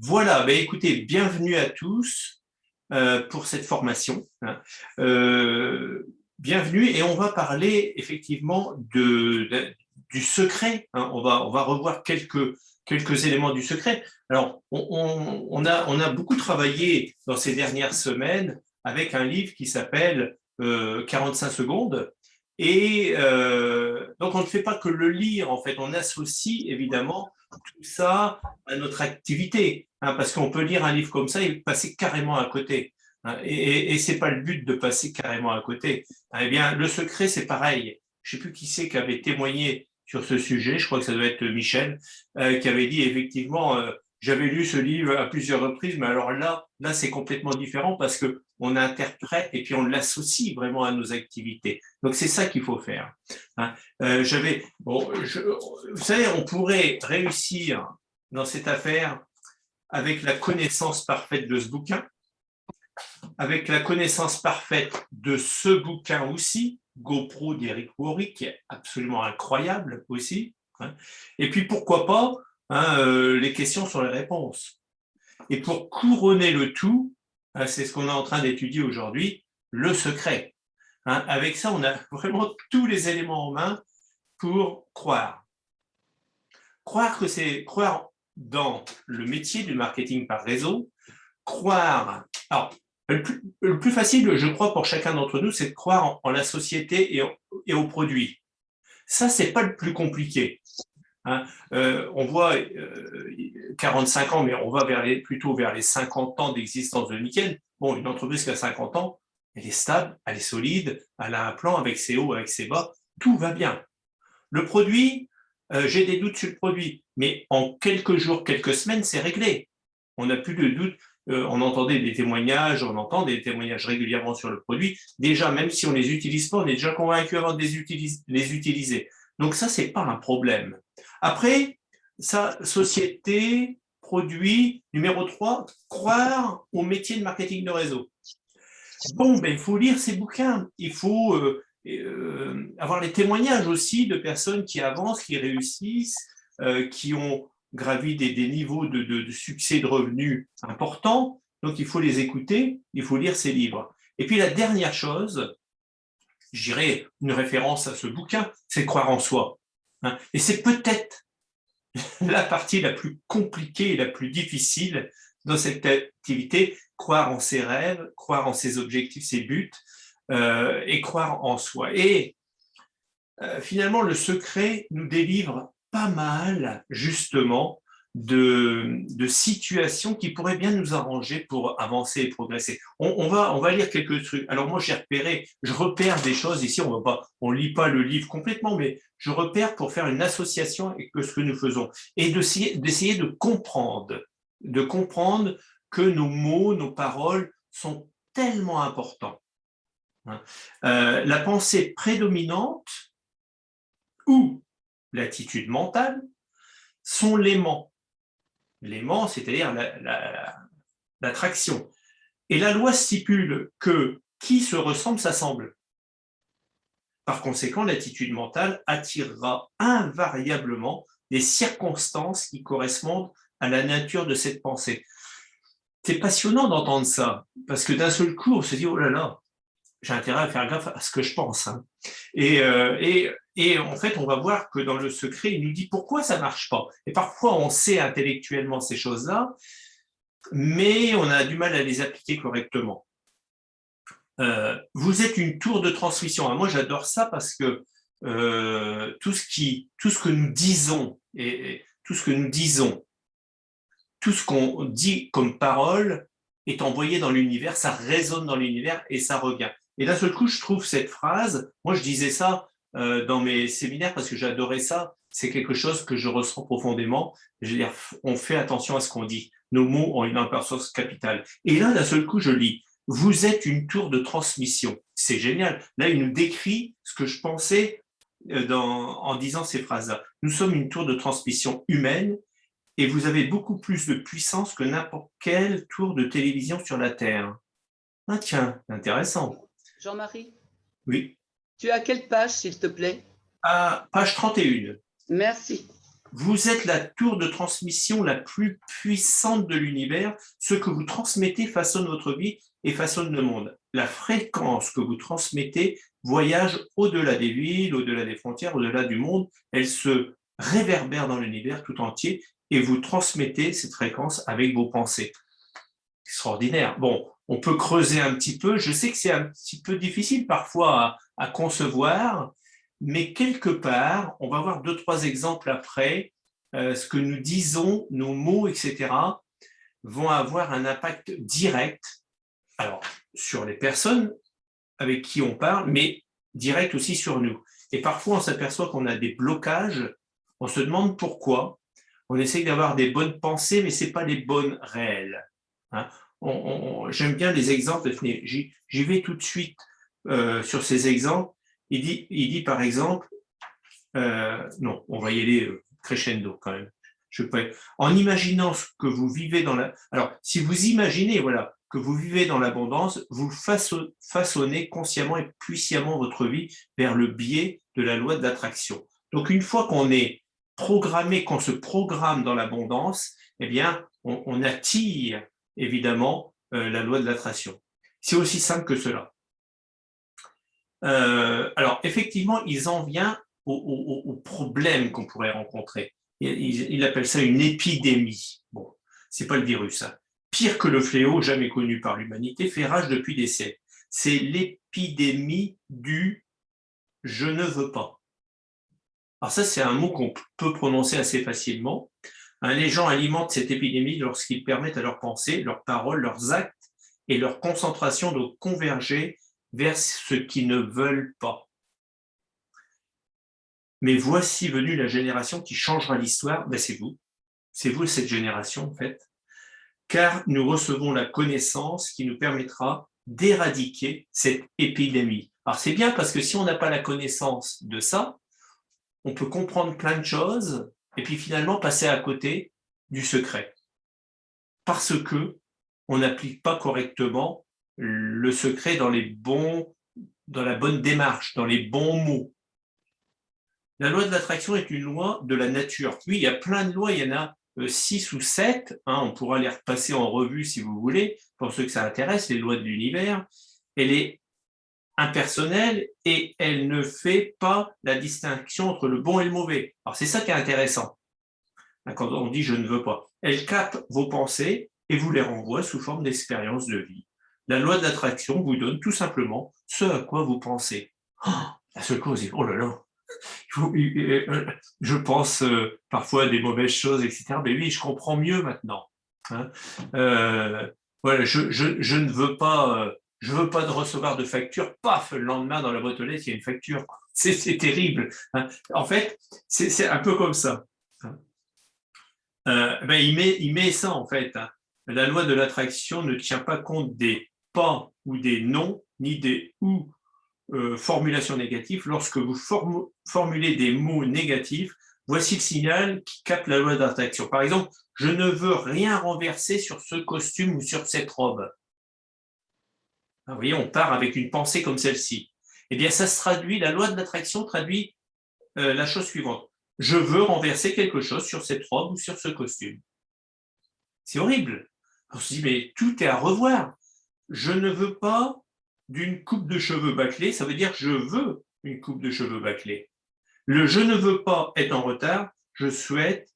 Voilà, ben écoutez, bienvenue à tous pour cette formation. Bienvenue et on va parler effectivement du secret. On va revoir quelques éléments du secret. Alors, on a beaucoup travaillé dans ces dernières semaines avec un livre qui s'appelle 45 secondes. Et donc, on ne fait pas que le lire, en fait, on associe évidemment tout ça à notre activité, parce qu'on peut lire un livre comme ça et passer carrément à côté. Et c'est pas le but de passer carrément à côté. Eh bien, le secret, c'est pareil. Je sais plus qui c'est qui avait témoigné sur ce sujet. Je crois que ça doit être Michel, qui avait dit effectivement, j'avais lu ce livre à plusieurs reprises, mais alors là, c'est complètement différent parce que on interprète et puis on l'associe vraiment à nos activités. Donc c'est ça qu'il faut faire. Vous savez, on pourrait réussir dans cette affaire avec la connaissance parfaite de ce bouquin, avec la connaissance parfaite de ce bouquin aussi, GoPro d'Eric Worre, qui est absolument incroyable aussi. Et puis pourquoi pas les questions sur les réponses. Et pour couronner le tout, c'est ce qu'on est en train d'étudier aujourd'hui, le secret. Avec ça, on a vraiment tous les éléments en main pour croire. Croire dans le métier du marketing par réseau, croire. Alors, le plus facile, je crois, pour chacun d'entre nous, c'est de croire en la société et aux produits. Ça, c'est pas le plus compliqué. On voit 45 ans, mais on va plutôt vers les 50 ans d'existence de Nickel. Bon, une entreprise qui a 50 ans, elle est stable, elle est solide, elle a un plan avec ses hauts, avec ses bas, tout va bien. Le produit, j'ai des doutes sur le produit, mais en quelques jours, quelques semaines, c'est réglé. On n'a plus de doute. On entendait des témoignages, on entend des témoignages régulièrement sur le produit. Déjà, même si on ne les utilise pas, on est déjà convaincu avant de les utiliser. Donc ça, c'est pas un problème. Après, ça, société, produit, numéro 3, croire au métier de marketing de réseau. Bon, ben, il faut lire ces bouquins, il faut avoir les témoignages aussi de personnes qui avancent, qui réussissent, qui ont gravi des niveaux de succès, de revenus importants. Donc, il faut les écouter, il faut lire ces livres. Et puis, la dernière chose, je dirais une référence à ce bouquin, c'est croire en soi. Et c'est peut-être la partie la plus compliquée et la plus difficile dans cette activité, croire en ses rêves, croire en ses objectifs, ses buts, et croire en soi. Et finalement, le secret nous délivre pas mal, justement, de situations qui pourraient bien nous arranger pour avancer et progresser. On va lire quelques trucs. Alors moi, je repère des choses ici, on lit pas le livre complètement, mais je repère pour faire une association avec ce que nous faisons et d'essayer de comprendre que nos mots, nos paroles sont tellement importants. La pensée prédominante ou l'attitude mentale sont l'aimant. L'aimant, c'est-à-dire l'attraction. Et la loi stipule que qui se ressemble s'assemble. Par conséquent, l'attitude mentale attirera invariablement des circonstances qui correspondent à la nature de cette pensée. C'est passionnant d'entendre ça, parce que d'un seul coup, on se dit, oh là là, j'ai intérêt à faire gaffe à ce que je pense. Et en fait, on va voir que dans le secret, il nous dit pourquoi ça ne marche pas. Et parfois, on sait intellectuellement ces choses-là, mais on a du mal à les appliquer correctement. Vous êtes une tour de transmission. Moi, j'adore ça parce que tout ce que nous disons et tout ce que nous disons, tout ce qu'on dit comme parole est envoyé dans l'univers, ça résonne dans l'univers et ça revient. Et d'un seul coup, je trouve cette phrase, moi je disais ça dans mes séminaires parce que j'adorais ça, c'est quelque chose que je ressens profondément. Je veux dire, on fait attention à ce qu'on dit. Nos mots ont une importance capitale. Et là, d'un seul coup, je lis, vous êtes une tour de transmission. C'est génial. Là, il nous décrit ce que je pensais en disant ces phrases-là. Nous sommes une tour de transmission humaine et vous avez beaucoup plus de puissance que n'importe quelle tour de télévision sur la Terre. Ah tiens, intéressant. Jean-Marie, Oui. tu es à quelle page, s'il te plaît? À page 31. Merci. Vous êtes la tour de transmission la plus puissante de l'univers. Ce que vous transmettez façonne votre vie et façonne le monde. La fréquence que vous transmettez voyage au-delà des villes, au-delà des frontières, au-delà du monde. Elle se réverbère dans l'univers tout entier et vous transmettez cette fréquence avec vos pensées. Extraordinaire. Bon, on peut creuser un petit peu. Je sais que c'est un petit peu difficile parfois à concevoir, mais quelque part, on va voir 2-3 exemples après, ce que nous disons, nos mots, etc., vont avoir un impact direct, alors sur les personnes avec qui on parle, mais direct aussi sur nous. Et parfois, on s'aperçoit qu'on a des blocages, on se demande pourquoi, on essaye d'avoir des bonnes pensées, mais ce n'est pas les bonnes réelles. Hein. J'aime bien les exemples, j'y vais tout de suite sur ces exemples. Il dit par exemple, non, on va y aller crescendo quand même. En imaginant ce que vous vivez dans la... Alors, si vous imaginez voilà, que vous vivez dans l'abondance, vous façonnez consciemment et puissamment votre vie vers le biais de la loi de l'attraction. Donc, une fois qu'on est programmé, qu'on se programme dans l'abondance, eh bien, on attire évidemment la loi de l'attraction. C'est aussi simple que cela. Alors, effectivement, ils en viennent au problème qu'on pourrait rencontrer. Il appelle ça une épidémie. Bon, c'est pas le virus. Hein. Pire que le fléau jamais connu par l'humanité, fait rage depuis des siècles. C'est l'épidémie du « je ne veux pas ». Alors ça, c'est un mot qu'on peut prononcer assez facilement. Hein, les gens alimentent cette épidémie lorsqu'ils permettent à leurs pensées, leurs paroles, leurs actes et leur concentration de converger vers ce qu'ils ne veulent pas. Mais voici venue la génération qui changera l'histoire, ben c'est vous cette génération en fait, car nous recevons la connaissance qui nous permettra d'éradiquer cette épidémie. Alors c'est bien parce que si on n'a pas la connaissance de ça, on peut comprendre plein de choses et puis finalement passer à côté du secret. Parce que on n'applique pas correctement le secret dans la bonne démarche, dans les bons mots. La loi de l'attraction est une loi de la nature. Oui, il y a plein de lois, il y en a 6 ou 7, hein, on pourra les repasser en revue si vous voulez, pour ceux que ça intéresse, les lois de l'univers. Elle est impersonnelle et elle ne fait pas la distinction entre le bon et le mauvais. Alors c'est ça qui est intéressant, quand on dit « je ne veux pas ». Elle capte vos pensées et vous les renvoie sous forme d'expérience de vie. La loi de l'attraction vous donne tout simplement ce à quoi vous pensez. Oh, à ce coup, oh là là, je pense parfois à des mauvaises choses, etc. Mais oui, je comprends mieux maintenant. Hein. Voilà, je ne veux pas, je veux pas de recevoir de facture. Paf, le lendemain dans la boîte aux lettres, il y a une facture. C'est terrible. Hein. En fait, c'est un peu comme ça. Hein. Ben, il met ça en fait. Hein. La loi de l'attraction ne tient pas compte des pas ou des non, ni des ou formulation négative. Lorsque vous formulez des mots négatifs, voici le signal qui capte la loi d'attraction. Par exemple, je ne veux rien renverser sur ce costume ou sur cette robe. Vous voyez, on part avec une pensée comme celle-ci. Eh bien, ça se traduit, la loi de l'attraction traduit la chose suivante. Je veux renverser quelque chose sur cette robe ou sur ce costume. C'est horrible. On se dit, mais tout est à revoir. Je ne veux pas d'une coupe de cheveux bâclée, ça veut dire je veux une coupe de cheveux bâclée. Le je ne veux pas être en retard, je souhaite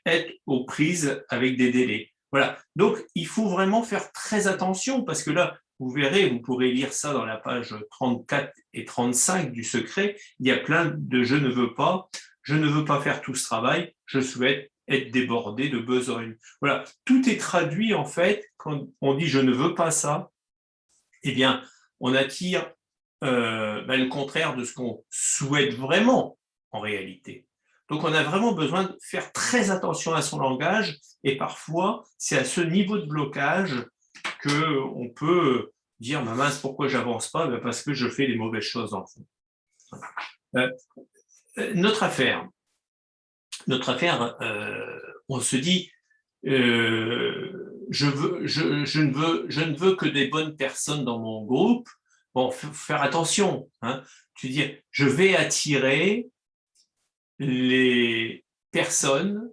être aux prises avec des délais. Voilà. Donc, il faut vraiment faire très attention parce que là, vous verrez, vous pourrez lire ça dans la page 34 et 35 du secret. Il y a plein de je ne veux pas faire tout ce travail, je souhaite être débordé de besogne. Voilà, tout est traduit en fait quand on dit je ne veux pas ça, eh bien, on attire le contraire de ce qu'on souhaite vraiment en réalité. Donc, on a vraiment besoin de faire très attention à son langage et parfois, c'est à ce niveau de blocage qu'on peut dire bah, mince, pourquoi j'avance pas? Parce que je fais les mauvaises choses dans le fond. Notre affaire, on se dit, je ne veux que des bonnes personnes dans mon groupe. Bon, faut faire attention. Hein. Tu dis, je vais attirer les personnes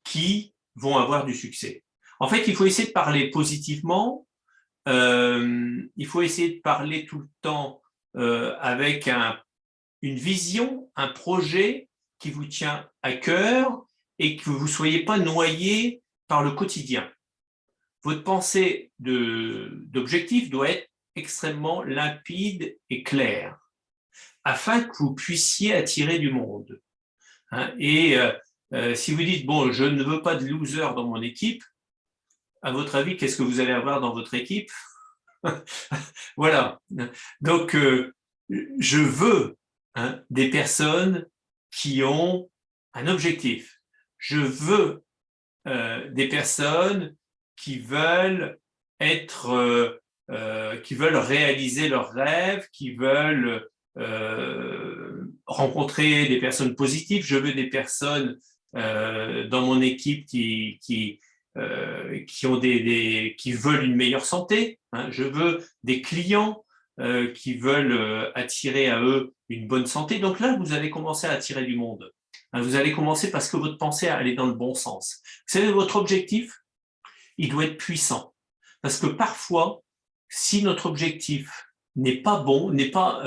qui vont avoir du succès. En fait, il faut essayer de parler positivement, il faut essayer de parler tout le temps avec une vision, un projet qui vous tient à cœur et que vous ne soyez pas noyé par le quotidien. Votre pensée d'objectif doit être extrêmement limpide et claire afin que vous puissiez attirer du monde. Et si vous dites, bon, je ne veux pas de loser dans mon équipe, à votre avis, qu'est-ce que vous allez avoir dans votre équipe? Voilà. Donc, je veux des personnes qui ont un objectif. Je veux des personnes qui veulent qui veulent réaliser leurs rêves, qui veulent rencontrer des personnes positives. Je veux des personnes dans mon équipe qui ont qui veulent une meilleure santé. Je veux des clients qui veulent attirer à eux une bonne santé. Donc là, vous allez commencer à attirer du monde. Vous allez commencer parce que votre pensée, elle est dans le bon sens. Vous savez, votre objectif, il doit être puissant. Parce que parfois, si notre objectif n'est pas bon, n'est pas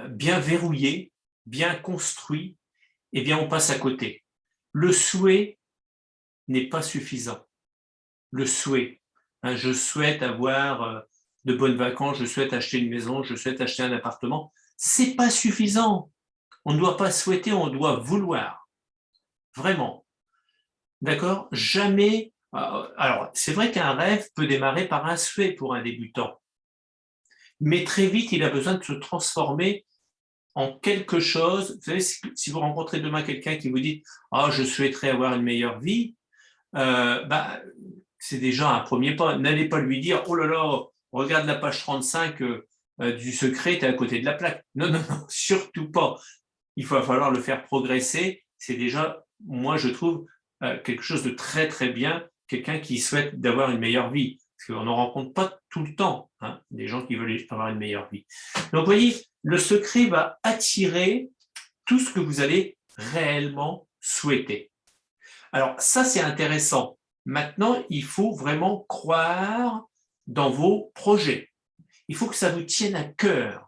bien verrouillé, bien construit, eh bien, on passe à côté. Le souhait n'est pas suffisant. Le souhait. Je souhaite avoir de bonnes vacances, je souhaite acheter une maison, je souhaite acheter un appartement. C'est pas suffisant. On ne doit pas souhaiter, on doit vouloir. Vraiment. D'accord? Jamais. Alors, c'est vrai qu'un rêve peut démarrer par un souhait pour un débutant. Mais très vite, il a besoin de se transformer en quelque chose. Vous savez, si vous rencontrez demain quelqu'un qui vous dit « Ah, je souhaiterais avoir une meilleure vie », c'est déjà un premier pas. N'allez pas lui dire « Oh là là, regarde la page 35 du secret, tu es à côté de la plaque. » Non, non, non, surtout pas. Il va falloir le faire progresser. C'est déjà, moi, je trouve, quelque chose de très, très bien, quelqu'un qui souhaite d'avoir une meilleure vie. Parce qu'on n'en rencontre pas tout le temps, des gens qui veulent avoir une meilleure vie. Donc, vous voyez, le secret va attirer tout ce que vous allez réellement souhaiter. Alors, ça, c'est intéressant. Maintenant, il faut vraiment croire dans vos projets. Il faut que ça vous tienne à cœur.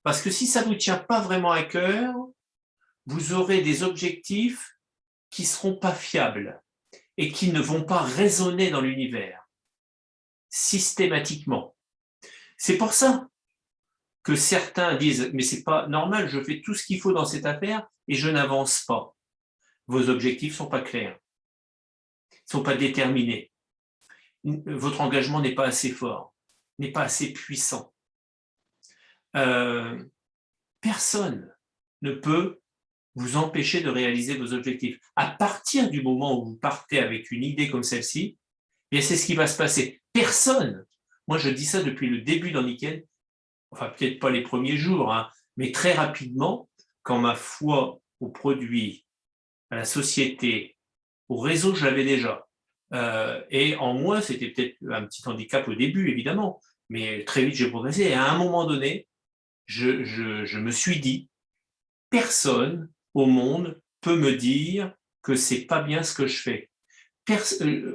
Parce que si ça ne vous tient pas vraiment à cœur, vous aurez des objectifs qui ne seront pas fiables et qui ne vont pas résonner dans l'univers, systématiquement. C'est pour ça que certains disent « mais c'est pas normal, je fais tout ce qu'il faut dans cette affaire et je n'avance pas ». Vos objectifs ne sont pas clairs, ne sont pas déterminés. Votre engagement n'est pas assez fort, n'est pas assez puissant. Personne ne peut vous empêcher de réaliser vos objectifs. À partir du moment où vous partez avec une idée comme celle-ci, c'est ce qui va se passer. Personne, moi je dis ça depuis le début d'Anniken, enfin peut-être pas les premiers jours, mais très rapidement, quand ma foi au produit, à la société, au réseau, je l'avais déjà. Et en moi, c'était peut-être un petit handicap au début, évidemment, mais très vite j'ai progressé. Et à un moment donné, je me suis dit, personne au monde peut me dire que c'est pas bien ce que je fais.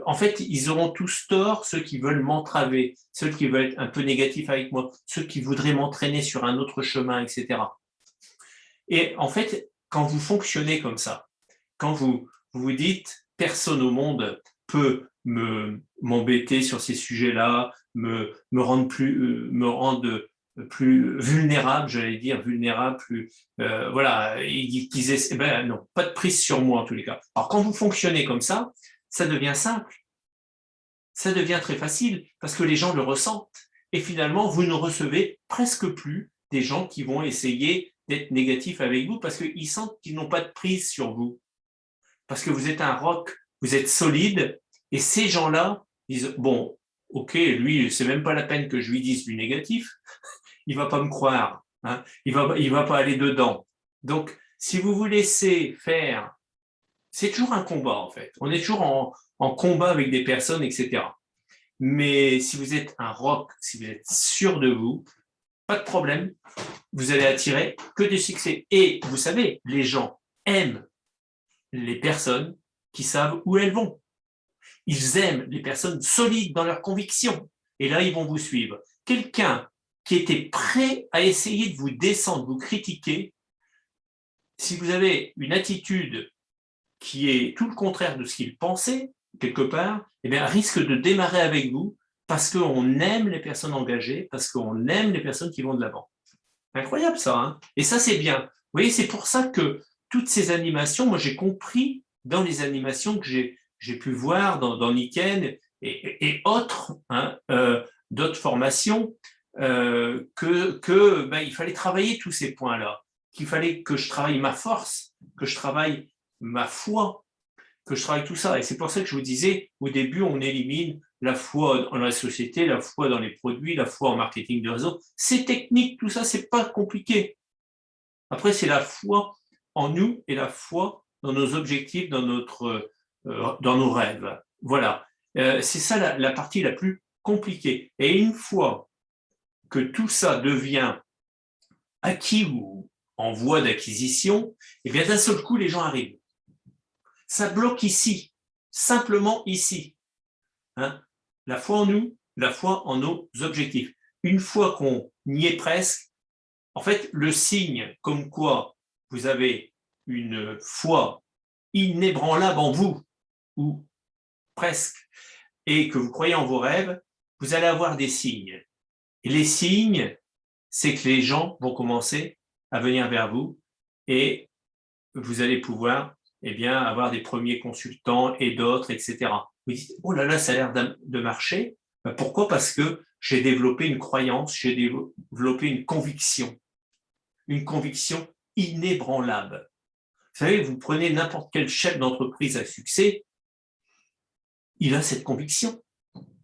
En fait, ils auront tous tort, ceux qui veulent m'entraver, ceux qui veulent être un peu négatifs avec moi, ceux qui voudraient m'entraîner sur un autre chemin, etc. Et en fait, quand vous fonctionnez comme ça, quand vous vous dites personne au monde peut m'embêter sur ces sujets-là, me rendre plus vulnérable, j'allais dire vulnérable, plus voilà, ils disaient eh ben non, pas de prise sur moi en tous les cas. Alors quand vous fonctionnez comme ça devient simple, ça devient très facile parce que les gens le ressentent et finalement vous ne recevez presque plus des gens qui vont essayer d'être négatifs avec vous parce qu'ils sentent qu'ils n'ont pas de prise sur vous, parce que vous êtes un roc, vous êtes solide et ces gens-là disent bon, ok, lui c'est même pas la peine que je lui dise du négatif, il va pas me croire, il va pas aller dedans. Donc si vous vous laissez faire, c'est toujours un combat en fait, on est toujours en combat avec des personnes, etc. Mais si vous êtes un roc, si vous êtes sûr de vous, pas de problème, vous allez attirer que des succès. Et vous savez, les gens aiment les personnes qui savent où elles vont. Ils aiment les personnes solides dans leurs convictions. Et là, ils vont vous suivre. Quelqu'un qui était prêt à essayer de vous descendre, vous critiquer, si vous avez une attitude qui est tout le contraire de ce qu'il pensait, quelque part, eh bien, risque de démarrer avec vous parce qu'on aime les personnes engagées, parce qu'on aime les personnes qui vont de l'avant. Incroyable ça, hein. Et ça, c'est bien. Vous voyez, c'est pour ça que toutes ces animations, moi, j'ai compris dans les animations que j'ai pu voir dans Nikken et autres, hein, d'autres formations, il fallait travailler tous ces points-là, qu'il fallait que je travaille ma force, que je travaille ma foi, que je travaille tout ça. Et c'est pour ça que je vous disais, au début, on élimine la foi dans la société, la foi dans les produits, la foi en marketing de réseau. C'est technique, tout ça, c'est pas compliqué. Après, c'est la foi en nous et la foi dans nos objectifs, dans nos rêves. Voilà. C'est ça la partie la plus compliquée. Et une fois que tout ça devient acquis ou en voie d'acquisition, et bien d'un seul coup, les gens arrivent. Ça bloque ici, simplement ici. Hein, la foi en nous, la foi en nos objectifs. Une fois qu'on y est presque, en fait, le signe comme quoi vous avez une foi inébranlable en vous, ou presque, et que vous croyez en vos rêves, vous allez avoir des signes. Et les signes, c'est que les gens vont commencer à venir vers vous et vous allez pouvoir avoir des premiers consultants et d'autres, etc. Vous dites, oh là là, ça a l'air de marcher. Pourquoi? Parce que j'ai développé une croyance, j'ai développé une conviction inébranlable. Vous savez, vous prenez n'importe quel chef d'entreprise à succès, il a cette conviction.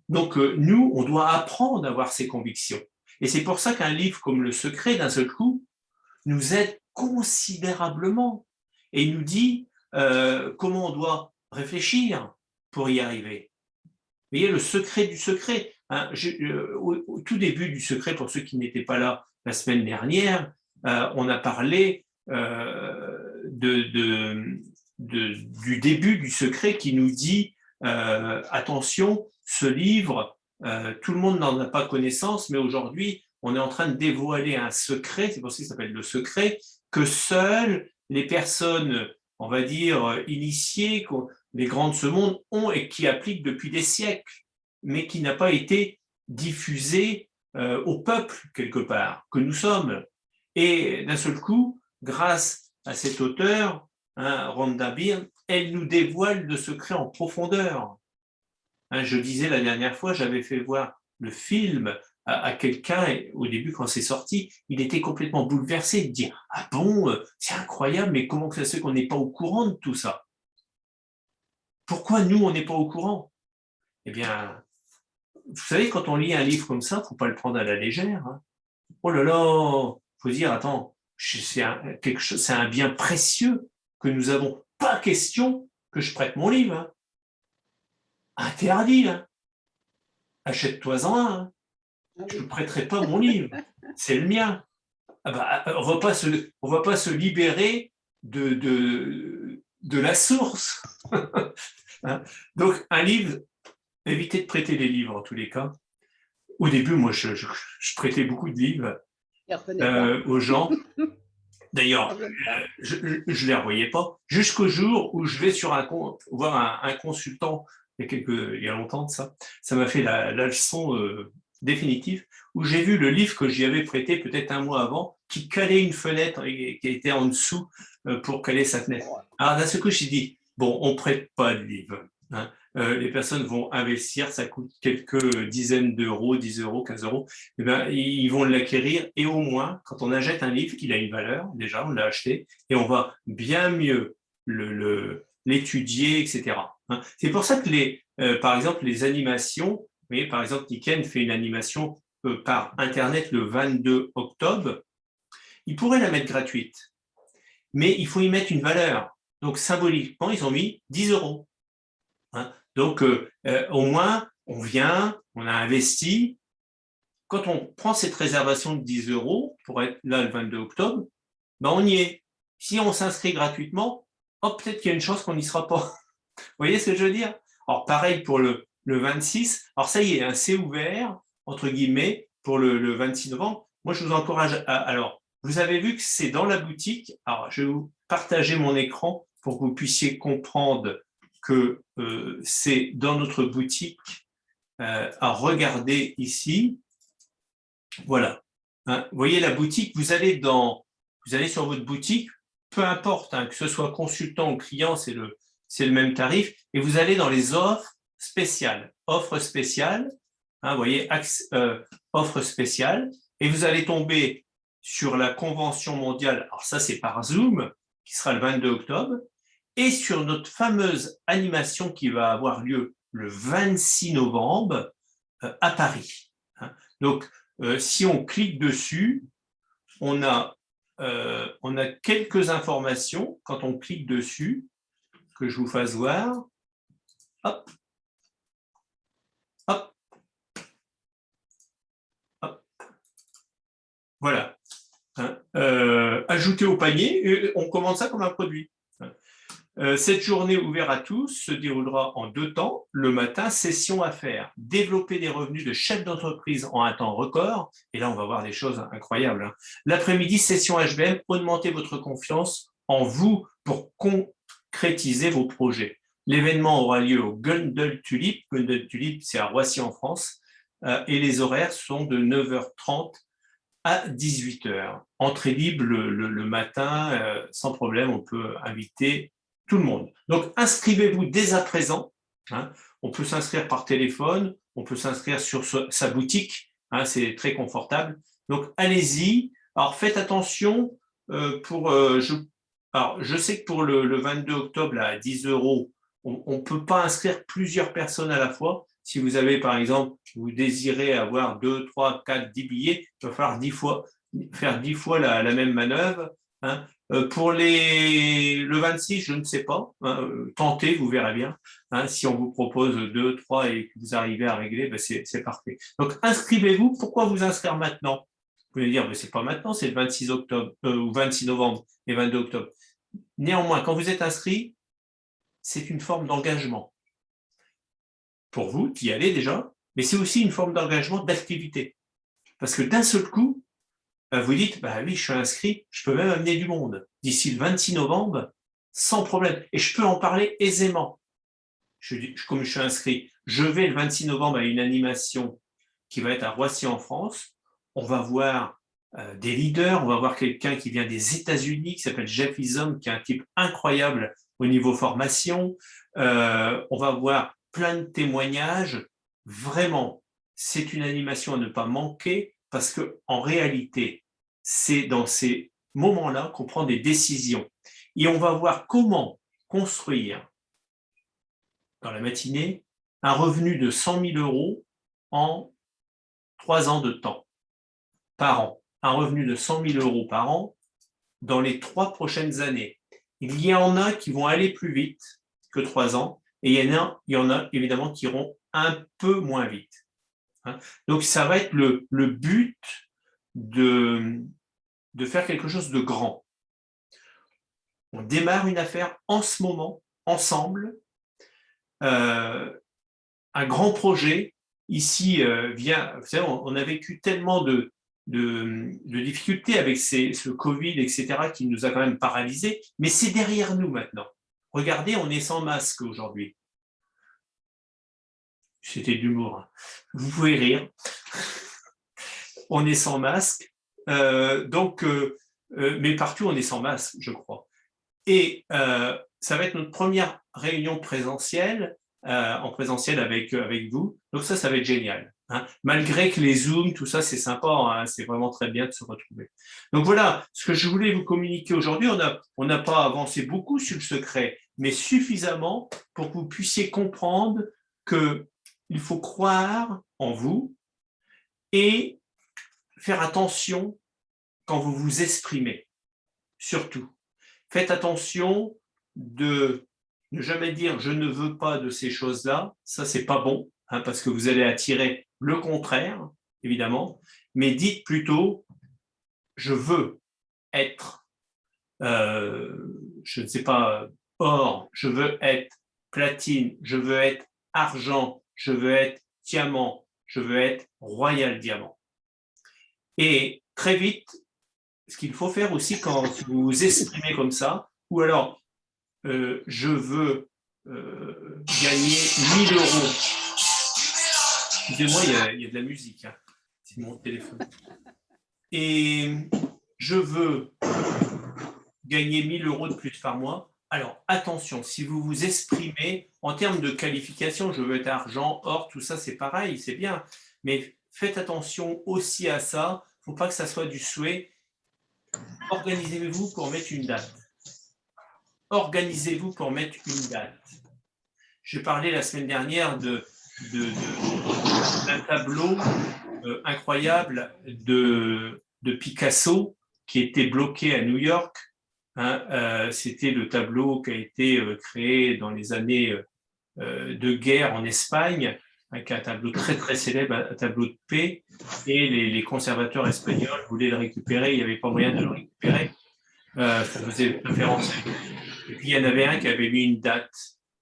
Donc, nous, on doit apprendre à avoir ces convictions. Et c'est pour ça qu'un livre comme Le Secret, d'un seul coup, nous aide considérablement et il nous dit comment on doit réfléchir pour y arriver. Vous voyez, le secret du secret. Hein, au tout début du secret, pour ceux qui n'étaient pas là la semaine dernière, on a parlé du début du secret qui nous dit attention, ce livre, tout le monde n'en a pas connaissance, mais aujourd'hui, on est en train de dévoiler un secret, c'est pour ça qu'il s'appelle le secret, que seules les personnes, on va dire, initiées, les grands de ce monde ont et qui appliquent depuis des siècles, mais qui n'a pas été diffusé au peuple, quelque part, que nous sommes. Et d'un seul coup, grâce à cet auteur, hein, Rhonda Byrne, elle nous dévoile le secret en profondeur. Hein, je disais la dernière fois, j'avais fait voir le film à quelqu'un, et au début, quand c'est sorti, il était complètement bouleversé de dire « Ah bon, c'est incroyable, mais comment ça se fait qu'on n'est pas au courant de tout ça? Pourquoi nous, on n'est pas au courant ?» Eh bien, vous savez, quand on lit un livre comme ça, il ne faut pas le prendre à la légère. Hein. Oh là là, il faut dire, attends, c'est un bien précieux que nous avons. Pas question que je prête mon livre. Hein. Interdit. Hein. Achète-toi-en un. Hein. Je ne prêterai pas mon livre. C'est le mien. Ah bah, on ne va pas se libérer de la source. Hein. Donc, un livre, évitez de prêter les livres en tous les cas. Au début, moi, je prêtais beaucoup de livres aux gens. D'ailleurs, je ne les revoyais pas jusqu'au jour où je vais sur voir un consultant il y a longtemps de ça. Ça m'a fait la leçon définitive où j'ai vu le livre que j'y avais prêté peut-être un mois avant qui calait une fenêtre et qui était en dessous pour caler sa fenêtre. Alors d'un seul coup, j'ai dit, bon, on ne prête pas de livre. Hein. Les personnes vont investir, ça coûte quelques dizaines d'euros, 10 euros, 15 euros, eh bien, ils vont l'acquérir et au moins, quand on achète un livre, il a une valeur, déjà, on l'a acheté, et on va bien mieux l'étudier, etc. Hein. C'est pour ça que par exemple, les animations, vous voyez, par exemple, Nikken fait une animation par Internet le 22 octobre, il pourrait la mettre gratuite, mais il faut y mettre une valeur. Donc, symboliquement, ils ont mis 10 euros. Hein. Donc, au moins, on vient, on a investi, quand on prend cette réservation de 10 € pour être là le 22 octobre, ben on y est. Si on s'inscrit gratuitement, peut-être qu'il y a une chance qu'on n'y sera pas. Vous voyez ce que je veux dire? Alors, pareil pour le 26. Alors, ça y est, hein, c'est ouvert, entre guillemets, pour le 26 novembre. Moi, je vous encourage à… Alors, vous avez vu que c'est dans la boutique. Alors, je vais vous partager mon écran pour que vous puissiez comprendre que c'est dans notre boutique. À regarder ici. Voilà. Hein, vous voyez la boutique, vous allez sur votre boutique, peu importe, hein, que ce soit consultant ou client, c'est le même tarif, et vous allez dans les offres spéciales. Offres spéciales, hein, vous voyez, offres spéciales, et vous allez tomber sur la convention mondiale, alors ça c'est par Zoom, qui sera le 22 octobre, et sur notre fameuse animation qui va avoir lieu le 26 novembre à Paris. Hein. Donc, si on clique dessus, on a quelques informations quand on clique dessus, que je vous fasse voir. Hop. Hop. Hop. Voilà. Hein. Ajouter au panier, on commande ça comme un produit. Cette journée ouverte à tous se déroulera en 2 temps. Le matin, session à faire. Développer des revenus de chef d'entreprise en un temps record. Et là, on va voir des choses incroyables. Hein. L'après-midi, session HBM. Augmentez votre confiance en vous pour concrétiser vos projets. L'événement aura lieu au Gundel Tulip. Gundel Tulip, c'est à Roissy en France. Et les horaires sont de 9h30 à 18h. Entrée libre le matin, sans problème, on peut inviter tout le monde. Donc, inscrivez-vous dès à présent. Hein. On peut s'inscrire par téléphone, on peut s'inscrire sur sa boutique, hein, c'est très confortable. Donc, allez-y. Alors, faites attention je sais que pour le 22 octobre, là, à 10 €, on ne peut pas inscrire plusieurs personnes à la fois. Si vous avez, par exemple, vous désirez avoir 2, 3, 4, 10 billets, il va falloir faire 10 fois la même manœuvre. Hein. Pour le 26, je ne sais pas. Hein, tentez, vous verrez bien. Hein, si on vous propose 2, 3 et que vous arrivez à régler, ben c'est parfait. Donc, inscrivez-vous. Pourquoi vous inscrire maintenant? Vous pouvez dire, mais c'est pas maintenant, c'est le 26 octobre, ou 26 novembre et 22 octobre. Néanmoins, quand vous êtes inscrit, c'est une forme d'engagement. Pour vous, qui y allez déjà, mais c'est aussi une forme d'engagement, d'activité. Parce que d'un seul coup, vous dites, bah oui, je suis inscrit, je peux même amener du monde d'ici le 26 novembre, sans problème. Et je peux en parler aisément. Comme je suis inscrit, je vais le 26 novembre à une animation qui va être à Roissy en France. On va voir des leaders, on va voir quelqu'un qui vient des États-Unis, qui s'appelle Jeff Isom, qui est un type incroyable au niveau formation. On va voir plein de témoignages. Vraiment, c'est une animation à ne pas manquer parce qu'en réalité, c'est dans ces moments-là qu'on prend des décisions. Et on va voir comment construire, dans la matinée, un revenu de 100 000 € en 3 ans de temps, par an. Un revenu de 100 000 € par an dans les 3 prochaines années. Il y en a qui vont aller plus vite que 3 ans, et il y en a évidemment qui iront un peu moins vite. Donc, ça va être le but de faire quelque chose de grand. On démarre une affaire en ce moment, ensemble. Un grand projet, ici, vous savez, on a vécu tellement de difficultés avec ce Covid, etc., qui nous a quand même paralysés, mais c'est derrière nous maintenant. Regardez, on est sans masque aujourd'hui. C'était de l'humour. Hein. Vous pouvez rire. On est sans masque. Mais partout, on est sans masque, je crois. Et ça va être notre première réunion présentielle, en présentiel avec vous. Donc ça va être génial. Hein. Malgré que les Zooms, tout ça, c'est sympa, hein, c'est vraiment très bien de se retrouver. Donc voilà, ce que je voulais vous communiquer aujourd'hui, on n'a pas avancé beaucoup sur le secret, mais suffisamment pour que vous puissiez comprendre qu'il faut croire en vous et faire attention quand vous vous exprimez, surtout. Faites attention de ne jamais dire « je ne veux pas de ces choses-là », ça c'est pas bon, hein, parce que vous allez attirer le contraire. évidemment, mais dites plutôt je veux être, je ne sais pas, or, je veux être platine, je veux être argent, je veux être diamant, je veux être royal diamant. Et très vite, ce qu'il faut faire aussi quand vous vous exprimez comme ça, ou alors je veux gagner 1000 euros. Excusez-moi, il y a de la musique, hein. C'est mon téléphone. Et je veux gagner 1000 euros de plus par mois. Alors attention, si vous vous exprimez en termes de qualification, je veux être argent, or, tout ça c'est pareil, c'est bien. Mais faites attention aussi à ça, il ne faut pas que ça soit du souhait. Organisez-vous pour mettre une date. Organisez-vous pour mettre une date. J'ai parlé la semaine dernière d'un tableau incroyable de Picasso qui était bloqué à New York. Hein, c'était le tableau qui a été créé dans les années de guerre en Espagne, avec un tableau très très célèbre, un tableau de paix, et les conservateurs espagnols voulaient le récupérer, il n'y avait pas moyen de le récupérer. Ça faisait référence à lui. Et puis il y en avait un qui avait mis une date,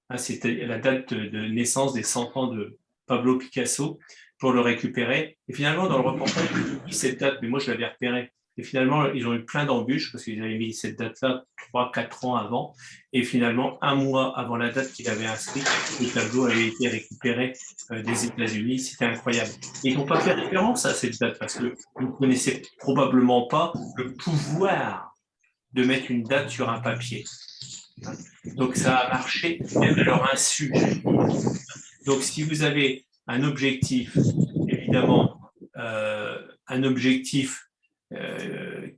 hein, c'était la date de naissance des 100 ans de Pablo Picasso, pour le récupérer. Et finalement, dans le reportage, ils ont mis cette date, mais moi je l'avais repérée. Et finalement, ils ont eu plein d'embûches parce qu'ils avaient mis cette date-là 3-4 ans avant. Et finalement, un mois avant la date qu'il avait inscrite, le tableau avait été récupéré des États-Unis. C'était incroyable. Et ils n'ont pas fait référence à cette date parce que vous ne connaissez probablement pas le pouvoir de mettre une date sur un papier. Donc ça a marché même à leur insu. Donc si vous avez un objectif, évidemment, un objectif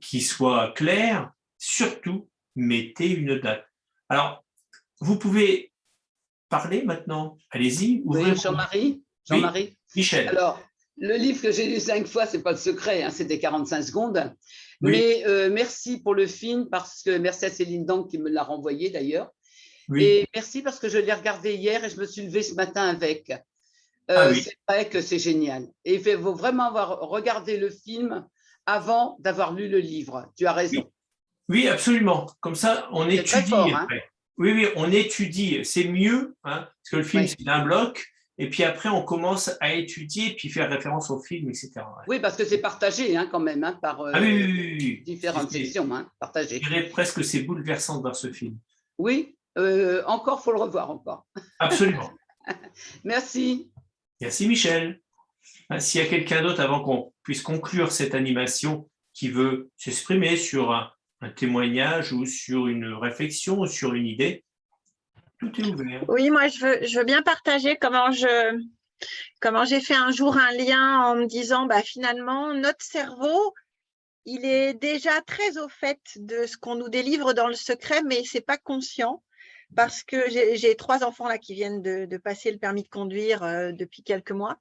qui soit clair, surtout mettez une date. Alors, vous pouvez parler maintenant. Allez-y, ouvrez. Oui, Jean-Marie. Oui, Michel. Alors, le livre que j'ai lu 5 fois, c'est pas le secret, hein, c'était 45 secondes. Oui. Mais merci pour le film, parce que merci à Céline Dank qui me l'a renvoyé d'ailleurs. Oui. Et merci parce que je l'ai regardé hier et je me suis levée ce matin avec. Oui. C'est vrai que c'est génial. Et il faut vraiment avoir regardé le film avant d'avoir lu le livre. Tu as raison. Oui, absolument. Comme ça, on étudie. Très fort, hein. Oui, on étudie. C'est mieux, hein, parce que le film, c'est un bloc. Et puis après, on commence à étudier, puis faire référence au film, etc. Oui, parce que c'est partagé hein, quand même, hein, par différentes sections, hein, partagées. Je dirais presque que c'est bouleversant de voir ce film. Oui, encore, il faut le revoir encore. Absolument. Merci. Merci Michel. S'il y a quelqu'un d'autre avant qu'on puisse conclure cette animation qui veut s'exprimer sur un témoignage ou sur une réflexion ou sur une idée, tout est ouvert. Oui, moi je veux bien partager comment j'ai fait un jour un lien en me disant finalement notre cerveau il est déjà très au fait de ce qu'on nous délivre dans le secret, mais c'est pas conscient. Parce que j'ai 3 enfants là qui viennent de passer le permis de conduire depuis quelques mois.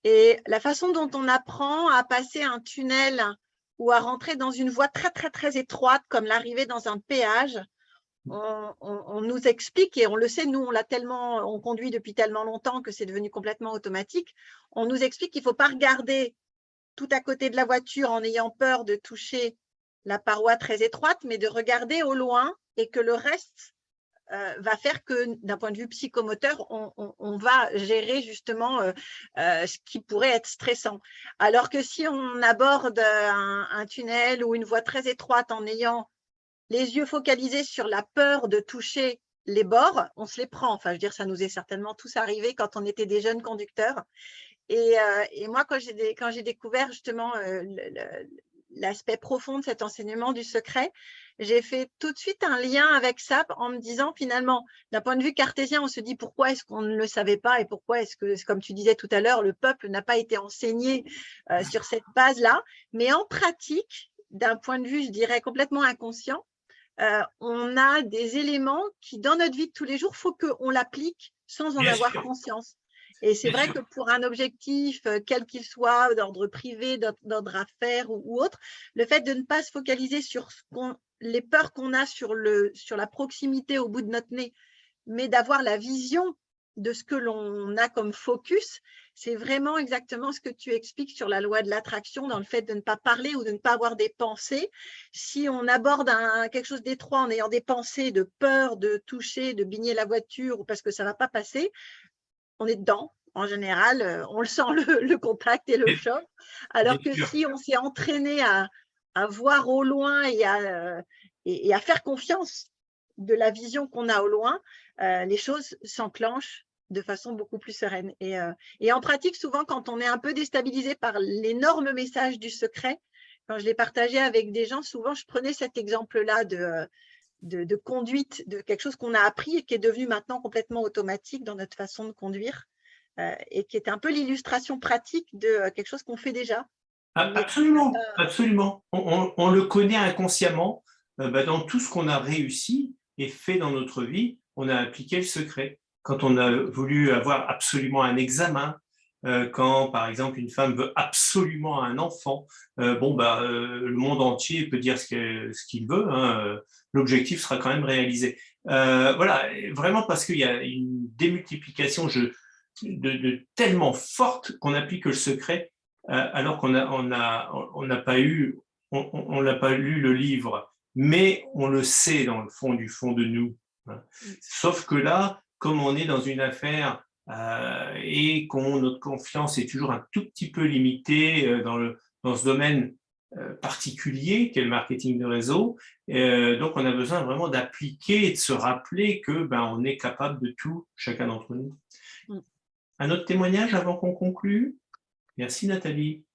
Et la façon dont on apprend à passer un tunnel ou à rentrer dans une voie très, très, très étroite, comme l'arrivée dans un péage, on nous explique, et on le sait, nous, on conduit depuis tellement longtemps que c'est devenu complètement automatique, on nous explique qu'il ne faut pas regarder tout à côté de la voiture en ayant peur de toucher la paroi très étroite, mais de regarder au loin et que le reste va faire que, d'un point de vue psychomoteur, on va gérer justement ce qui pourrait être stressant. Alors que si on aborde un tunnel ou une voie très étroite en ayant les yeux focalisés sur la peur de toucher les bords, on se les prend. Enfin, je veux dire, ça nous est certainement tous arrivé quand on était des jeunes conducteurs. Et moi, quand j'ai découvert justement l'aspect profond de cet enseignement du secret, j'ai fait tout de suite un lien avec ça en me disant finalement, d'un point de vue cartésien, on se dit pourquoi est-ce qu'on ne le savait pas et pourquoi est-ce que, comme tu disais tout à l'heure, le peuple n'a pas été enseigné sur cette base-là. Mais en pratique, d'un point de vue, je dirais, complètement inconscient, on a des éléments qui, dans notre vie de tous les jours, il faut qu'on l'applique sans en avoir conscience. Et c'est vrai que pour un objectif, quel qu'il soit, d'ordre privé, d'ordre affaires ou autre, le fait de ne pas se focaliser sur les peurs qu'on a sur la proximité au bout de notre nez, mais d'avoir la vision de ce que l'on a comme focus, c'est vraiment exactement ce que tu expliques sur la loi de l'attraction, dans le fait de ne pas parler ou de ne pas avoir des pensées. Si on aborde quelque chose d'étroit en ayant des pensées de peur, de toucher, de bigner la voiture, ou parce que ça ne va pas passer, on est dedans. En général, on le sent, le contact et le choc. Alors que si on s'est entraîné à voir au loin et à faire confiance de la vision qu'on a au loin, les choses s'enclenchent de façon beaucoup plus sereine. Et en pratique, souvent, quand on est un peu déstabilisé par l'énorme message du secret, quand je l'ai partagé avec des gens, souvent, je prenais cet exemple-là de conduite, de quelque chose qu'on a appris et qui est devenu maintenant complètement automatique dans notre façon de conduire, et qui est un peu l'illustration pratique de quelque chose qu'on fait déjà. Absolument, absolument. On le connaît inconsciemment. Dans tout ce qu'on a réussi et fait dans notre vie, on a appliqué le secret. Quand on a voulu avoir absolument un examen, quand, par exemple, une femme veut absolument un enfant, le monde entier peut dire ce qu'il veut, hein, l'objectif sera quand même réalisé. Voilà, vraiment parce qu'il y a une démultiplication de tellement forte qu'on applique le secret, alors qu'on n'a pas on n'a pas lu le livre, mais on le sait dans le fond du fond de nous. Sauf que là, comme on est dans une affaire et notre confiance est toujours un tout petit peu limitée dans ce domaine particulier qu'est le marketing de réseau, donc on a besoin vraiment d'appliquer et de se rappeler que on est capable de tout, chacun d'entre nous. Un autre témoignage avant qu'on conclue? Merci Nathalie.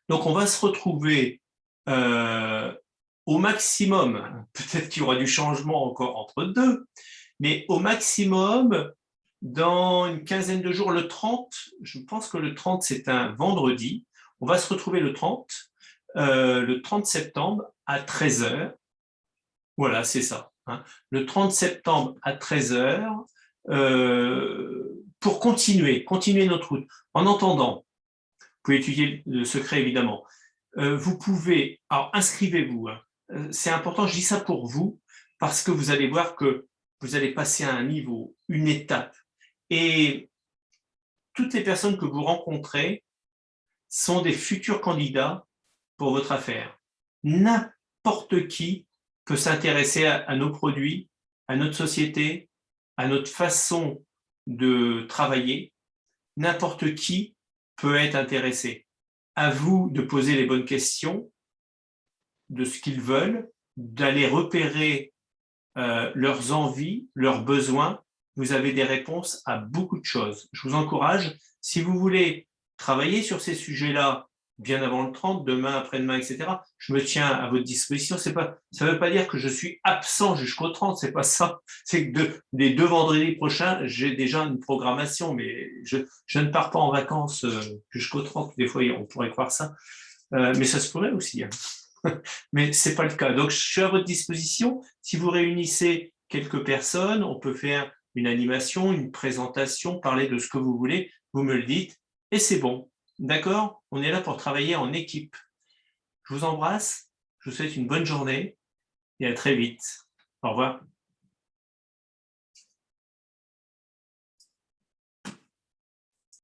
Donc on va se retrouver au maximum, peut-être qu'il y aura du changement encore entre deux, mais au maximum, dans une quinzaine de jours, le 30, je pense que le 30 c'est un vendredi, on va se retrouver le 30 septembre à 13h. Voilà, c'est ça. Le 30 septembre à 13h, pour continuer notre route. En entendant, vous pouvez étudier le secret évidemment, vous pouvez, alors inscrivez-vous, c'est important, je dis ça pour vous, parce que vous allez voir que vous allez passer à un niveau, une étape, et toutes les personnes que vous rencontrez sont des futurs candidats pour votre affaire. N'importe qui peut s'intéresser à nos produits, à notre société, à notre façon de travailler. N'importe qui peut être intéressé. À vous de poser les bonnes questions de ce qu'ils veulent, d'aller repérer leurs envies, leurs besoins. Vous avez des réponses à beaucoup de choses. Je vous encourage, si vous voulez travailler sur ces sujets-là bien avant le 30, demain, après-demain, etc., je me tiens à votre disposition. Ça ne veut pas dire que je suis absent jusqu'au 30, c'est pas ça. C'est que les 2 vendredis prochains, j'ai déjà une programmation, mais je ne pars pas en vacances jusqu'au 30. Des fois, on pourrait croire ça, mais ça se pourrait aussi. Mais ce n'est pas le cas. Donc, je suis à votre disposition. Si vous réunissez quelques personnes, on peut faire une animation, une présentation, parler de ce que vous voulez, vous me le dites, et c'est bon. D'accord? On est là pour travailler en équipe. Je vous embrasse, je vous souhaite une bonne journée et à très vite. Au revoir.